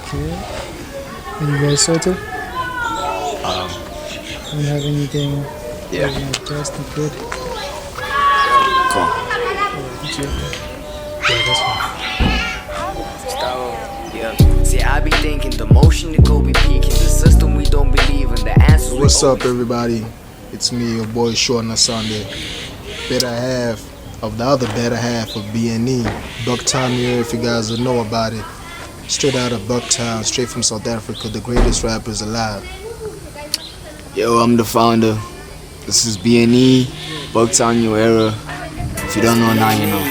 Okay. Are you guys sorted? Um, Don't have anything yeah. just good. Cool. Yeah, that's fine. Stavo, yeah. See, I be thinking the motion to go be peaking. The system we don't believe in. The answers. What's up, everybody? It's me, your boy Shaun Asande, better half of the other better half of BNE, Bucctown New Era, if you guys don't know about it. Straight out of Bucctown, straight from South Africa, the greatest rappers alive. Yo, I'm the founder. This is BNE, Bucctown New Era. If you don't know now, you know.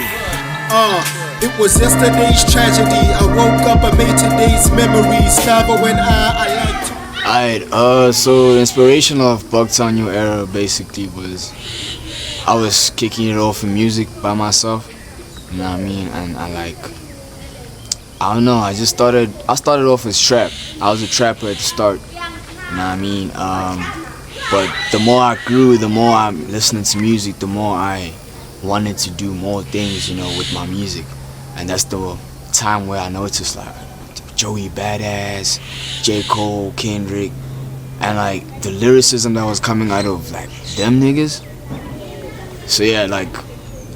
It was yesterday's tragedy. I woke up and made today's memories. Stavo and I like to. Alright, so the inspiration of Bucctown New Era basically was I was kicking it off in music by myself. You know what I mean? And I don't know, I started off as trap. I was a trapper at the start. You know what I mean? But the more I grew, the more I'm listening to music, the more I wanted to do more things, you know, with my music. And that's the time where I noticed like G.A.W.D, J.A.W.D, Kendrick, and like the lyricism that was coming out of like them niggas. So yeah, like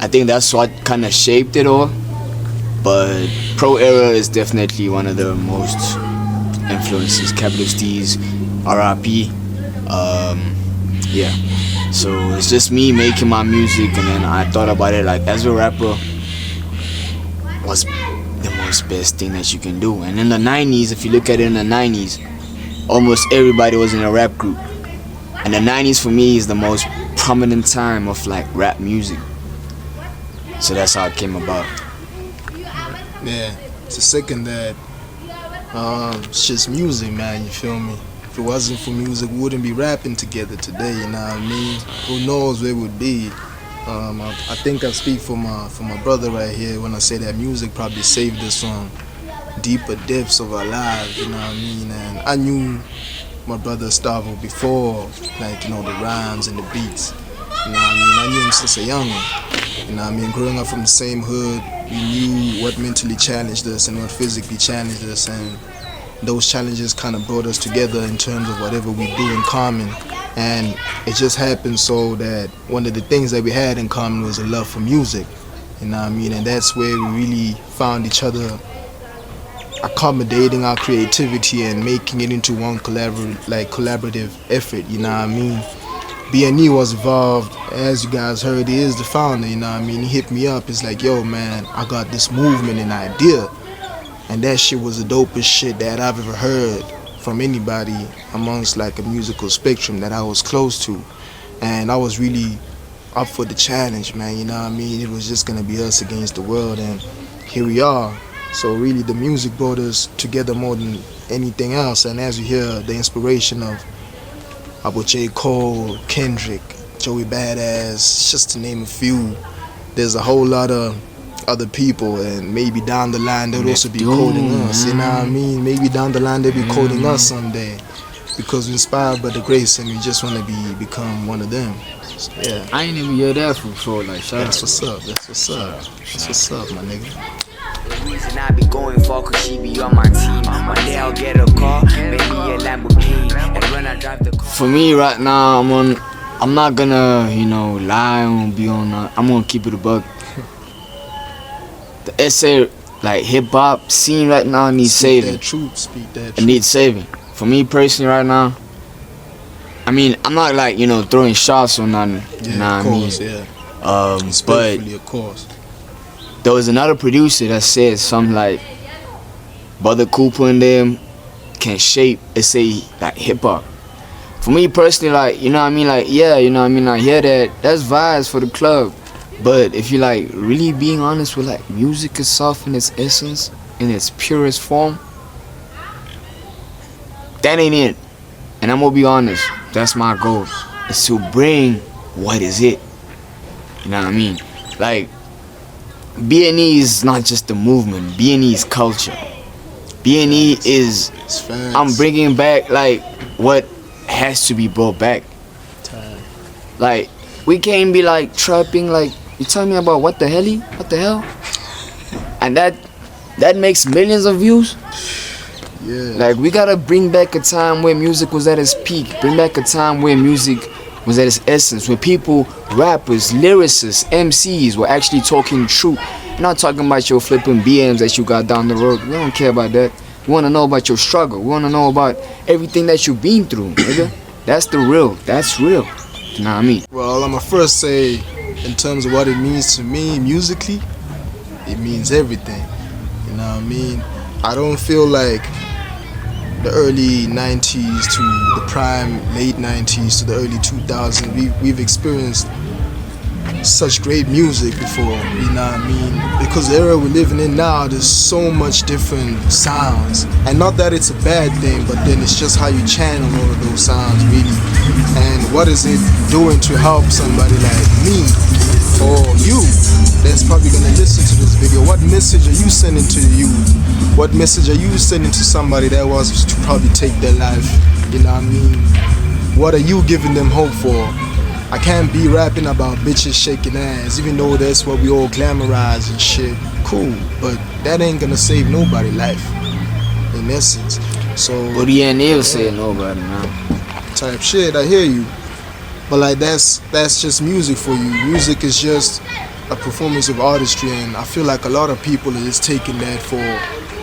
I think that's what kind of shaped it all. But Pro Era is definitely one of the most influences. G.A.W.D's R.I.P. Yeah. So it's just me making my music, and then I thought about it like as a rapper, what's the most best thing that you can do? And in the 90s, if you look at it in the 90s, almost everybody was in a rap group. And the 90s for me is the most prominent time of like rap music. So that's how it came about. Yeah, to second that, it's just music, man, you feel me? If it wasn't for music, we wouldn't be rapping together today, you know what I mean? Who knows where we'd be? I think I speak for my brother right here when I say that music probably saved us from deeper depths of our lives, you know what I mean? And I knew my brother Stavo before, like, you know, the rhymes and the beats, you know what I mean? I knew him since a young one, you know what I mean? Growing up from the same hood, we knew what mentally challenged us and what physically challenged us, and those challenges kind of brought us together in terms of whatever we do in common. And it just happened so that one of the things that we had in common was a love for music, you know what I mean? And that's where we really found each other accommodating our creativity and making it into one collaborative effort, you know what I mean? BNE was involved, as you guys heard, he is the founder, you know what I mean? He hit me up, it's like, yo man, I got this movement and idea. And that shit was the dopest shit that I've ever heard from anybody amongst like a musical spectrum that I was close to. And I was really up for the challenge, man, you know what I mean? It was just gonna be us against the world, and here we are. So really the music brought us together more than anything else. And as you hear the inspiration of J.A.W.D, Kendrick, G.A.W.D, just to name a few, there's a whole lot of other people, and maybe down the line they'll also be quoting us, you know what I mean? Maybe down the line they'll be quoting us someday, because we're inspired by the grace and we just want to become one of them. So, yeah. I ain't even hear that before, like shout That's out. what's up, that's what's up. That's what's up, my nigga. The reason I be going for, cause she be on my team. One day I'll get a car, maybe a Lamborghini. And when I drive the car. For me right now, I'm not gonna, you know, lie and be on. I'm gonna keep it a buck. The essay, like hip hop scene right now needs saving. Speak that truth. It needs saving. For me personally, right now, I mean, I'm not like, you know, throwing shots or nothing. Yeah, you know of what I course, mean? yeah. But Respectfully, of course. there was another producer that said something like, Brother Cooper and them can shape, let's say, like hip hop. For me personally, like, you know what I mean, like, yeah, you know what I mean, I hear that, that's vibes for the club. But if you like really being honest with like music itself in its essence, in its purest form, that ain't it. And I'm gonna be honest, that's my goal, is to bring what is it. You know what I mean? Like, BNE is not just a movement, BNE is culture. BNE is, I'm bringing back like what has to be brought back. Like, we can't be like trapping, like, you tell me about what the hell? And that makes millions of views. Yeah. Like, we gotta bring back a time where music was at its peak. Bring back a time where music was at its essence. Where people, rappers, lyricists, MCs were actually talking truth. Not talking about your flipping BMs that you got down the road. We don't care about that. We wanna know about your struggle. We wanna know about everything that you've been through, nigga. That's the real. That's real. You know what I mean? Well, I'ma first say, in terms of what it means to me musically, it means everything. You know what I mean? I don't feel like the early 90s to the prime late 90s to the early 2000s, we've experienced such great music before, you know what I mean? Because the era we're living in now, there's so much different sounds. And not that it's a bad thing, but then it's just how you channel all of those sounds, really. And what is it doing to help somebody like me or you that's probably gonna listen to this video? What message are you sending to the youth? What message are you sending to somebody that was to probably take their life? You know what I mean? What are you giving them hope for? I can't be rapping about bitches shaking ass, even though that's what we all glamorize and shit. Cool, but that ain't gonna save nobody's life, in essence. So What do you Neil say nobody, man? type shit, I hear you. But like that's just music for you. Music is just a performance of artistry, and I feel like a lot of people are just taking that for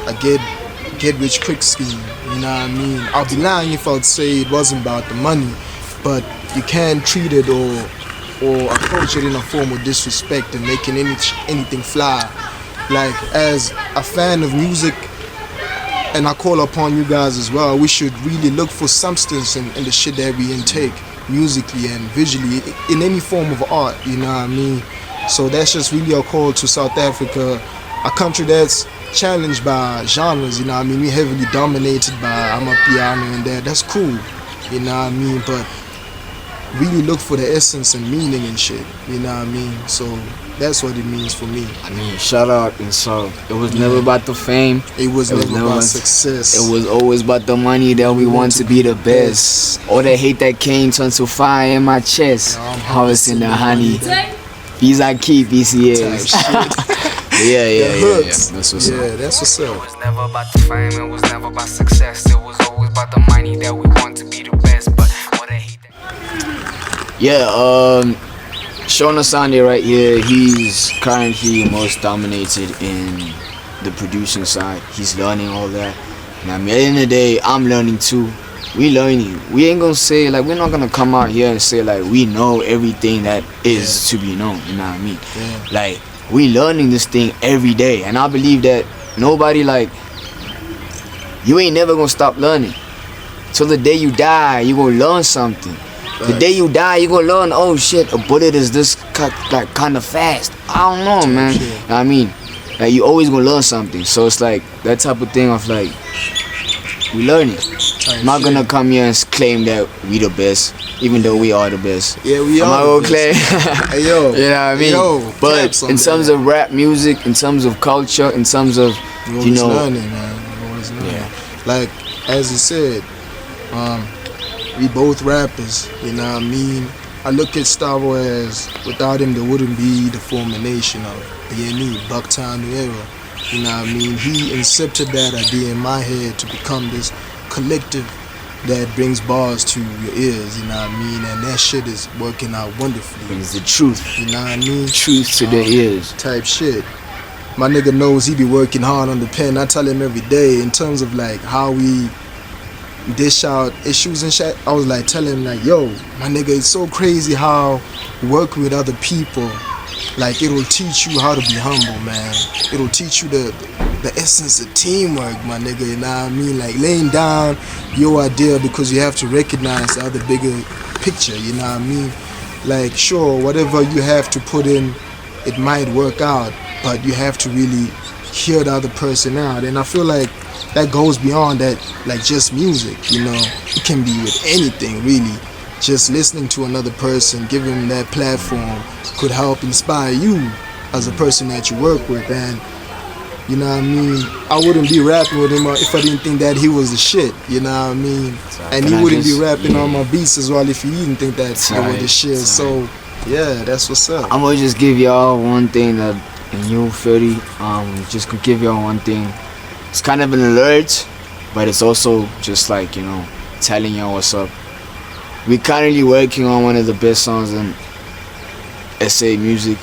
a get rich quick scheme. You know what I mean? I'll be lying if I would say it wasn't about the money, but you can't treat it or approach it in a form of disrespect and making anything fly. Like, as a fan of music, and I call upon you guys as well, we should really look for substance in the shit that we intake musically and visually in any form of art, you know what I mean? So that's just really a call to South Africa, a country that's challenged by genres, you know what I mean? We heavily dominated by Amapiano and that. That's cool, you know what I mean? But really look for the essence and meaning and shit, you know what I mean? So that's what it means for me. I mean, shout out and so it was never about the fame. It was never about success. It was always about the money that we want to be the best. All the hate that came turned to fire in my chest. Harvesting the honey. These I keep, BCAs. Yeah. That's what's up. Yeah, that's what's It up. was never about the fame, it was never about success. It was always about the money that we want to be the best. But what I hate that. Yeah, Shaun Asande right here, he's currently most dominated in the producing side. He's learning all that. And I mean, at the end of the day, I'm learning too. We learning. We ain't gonna say, like, we're not gonna come out here and say, like, we know everything that is to be known, you know what I mean? Yeah. Like, we learning this thing every day. And I believe that nobody, like, you ain't never gonna stop learning. Till the day you die, you gonna learn something. The day you die, you gonna learn, oh shit, a bullet is this kind of fast. I don't know, man. You know what I mean? Like, you always gonna learn something. So it's like that type of thing of like, we learning. I'm not gonna come here and claim that we the best, even though we are the best. Yeah, we I'm are. not gonna claim. Hey, yo. You know what I mean? Yo, but in terms of rap music, in terms of culture, in terms of, You're you always know, learning, man. You're always learning. Yeah. Like, as you said, we both rappers, you know what I mean? I look at Stavo as, without him there wouldn't be the formation of BNE, Bucctown New Era. You know what I mean? He incepted that idea in my head to become this collective that brings bars to your ears, you know what I mean? And that shit is working out wonderfully. brings the truth. You know what I mean? Truth to their ears. Type shit. My nigga knows he be working hard on the pen. I tell him every day in terms of like how we dish out issues and shit. I was like telling him like, yo, my nigga, it's so crazy how working with other people, like, it'll teach you how to be humble, man. It'll teach you the essence of teamwork, my nigga, you know what I mean? Like, laying down your idea because you have to recognize the other bigger picture, you know what I mean? Like, sure, whatever you have to put in, it might work out, but you have to really hear the other person out. And I feel like that goes beyond that, like just music, you know. It can be with anything, really. Just listening to another person, giving them that platform could help inspire you as a person that you work with. And you know what I mean? I wouldn't be rapping with him if I didn't think that he was the shit, you know what I mean? And he wouldn't be rapping on my beats as well if he didn't think that they were the shit. So yeah, that's what's up. I'm gonna just give y'all one thing that, and you, Ferdi, just gonna give y'all one thing. It's kind of an alert, but it's also just like, you know, telling y'all what's up. We're currently working on one of the best songs in SA music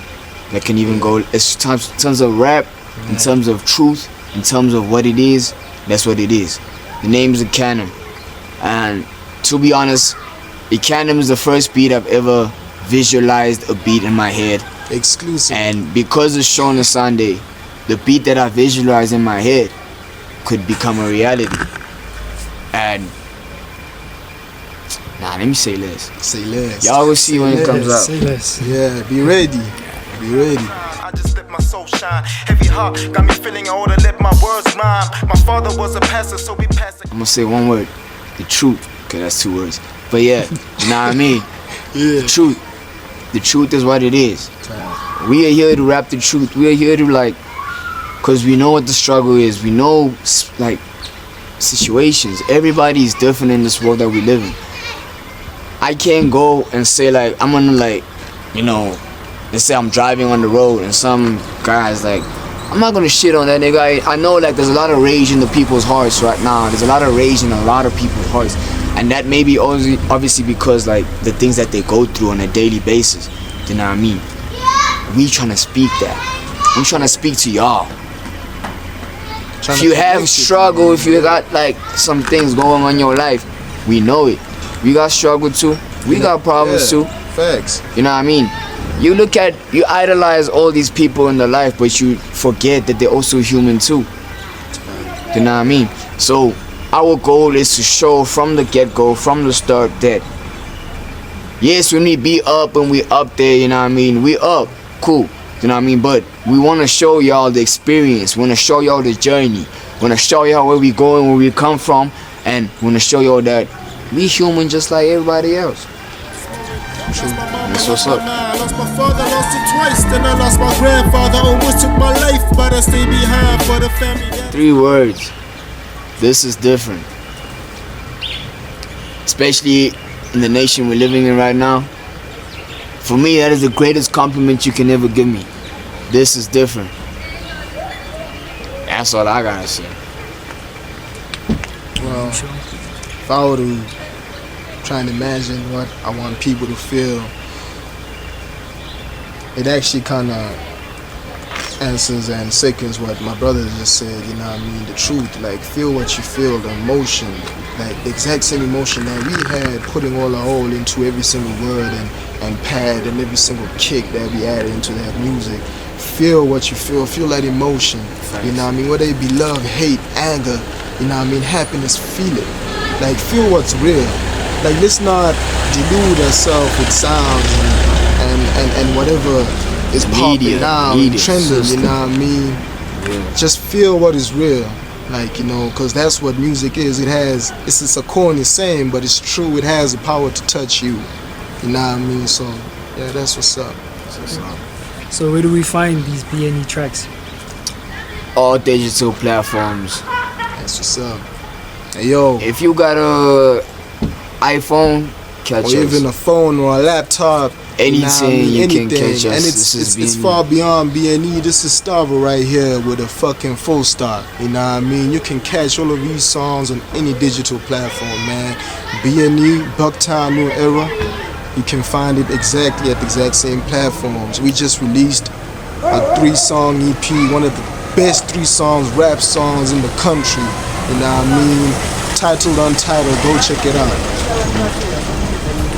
that can even go, it's tons of rap, in terms of truth, in terms of what it is. That's what it is. The name is G.A.W.D, and to be honest, G.A.W.D is the first beat I've ever visualized a beat in my head. Exclusive. And because of Shaun Asande, the beat that I visualized in my head could become a reality. And let me say less. Say less. Y'all will see when it comes out. Say less. Yeah, be ready. Be ready. I just let my soul shine. Heavy heart got me feeling I oughta let my words rhyme. My father was a pastor, so we passed it. I'm gonna say one word, the truth, cause that's 2 words. But yeah, you know what I mean? Yeah. The truth. The truth is what it is. We are here to rap the truth. We are here to like, cause we know what the struggle is. We know like situations. Everybody is different in this world that we live in. I can't go and say like, I'm gonna like, you know, let's say I'm driving on the road and some guy's like, I'm not gonna shit on that nigga. I know like there's a lot of rage in the people's hearts right now. There's a lot of rage in a lot of people's hearts. And that may be obviously because like the things that they go through on a daily basis. You know what I mean? We trying to speak that. We trying to speak to y'all. If you have struggle, if you got like some things going on in your life, we know it. We got struggle too. We got problems too. Facts. You know what I mean? You idolize all these people in their life, but you forget that they're also human too. You know what I mean? So our goal is to show from the get-go, from the start, that yes, when we be up and we up there, you know what I mean? We up, cool. You know what I mean? But we want to show y'all the experience. We want to show y'all the journey. We want to show y'all where we going, where we come from, and we want to show y'all that we human just like everybody else. That's what's up. I lost my father, lost it twice. Then I lost my grandfather, almost took my life, but I stay behind for the family. 3 words. This is different. Especially in the nation we're living in right now. For me, that is the greatest compliment you can ever give me. This is different. That's all I gotta say. Well, if I were to try and imagine what I want people to feel, it actually kind of answers and seconds what my brother just said, you know what I mean? The truth, like feel what you feel, the emotion, like the exact same emotion that we had, putting all our all into every single word and pad and every single kick that we added into that music. Feel what you feel that emotion, you know what I mean? Whether it be love, hate, anger, you know what I mean, happiness, feel it. Like feel what's real. Like let's not delude ourselves with sounds and whatever is popping now and trending, you know what I mean? Yeah. Just feel what is real, like, you know, because that's what music is. It's a corny saying, but it's true. It has the power to touch you, you know what I mean? So yeah, that's what's up. So where do we find these BNE tracks? All digital platforms. That's what's up. Hey yo, if you got a iPhone, catch us. Or even a phone or a laptop, anything, you can catch us. And it's far beyond BNE. This is Stavo right here with a fucking full stop. You know what I mean? You can catch all of these songs on any digital platform, man. BNE, Bucctown New Era. You can find it exactly at the exact same platforms. We just released a 3-song EP, one of the best 3 songs, rap songs in the country. You know what I mean? Titled Untitled. Go check it out.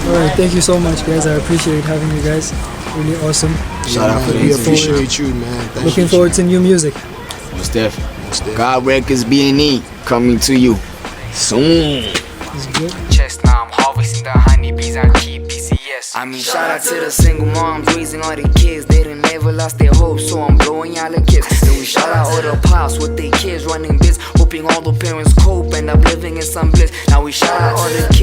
Alright, thank you so much, guys. I appreciate having you guys. Really awesome. Shout out for the We appreciate you, man. Looking forward to new music. Most definitely. God Records BNE coming to you soon. It's good. Chest now, I'm harvesting the honeybees, I keep PCS. I mean, shout out to the single moms raising all the kids. They done never lost their hope, so I'm blowing y'all a kiss. Then we shout out all the pops with their kids running biz, hoping all the parents cope, end up living in some bliss. Now we shout out all the kids.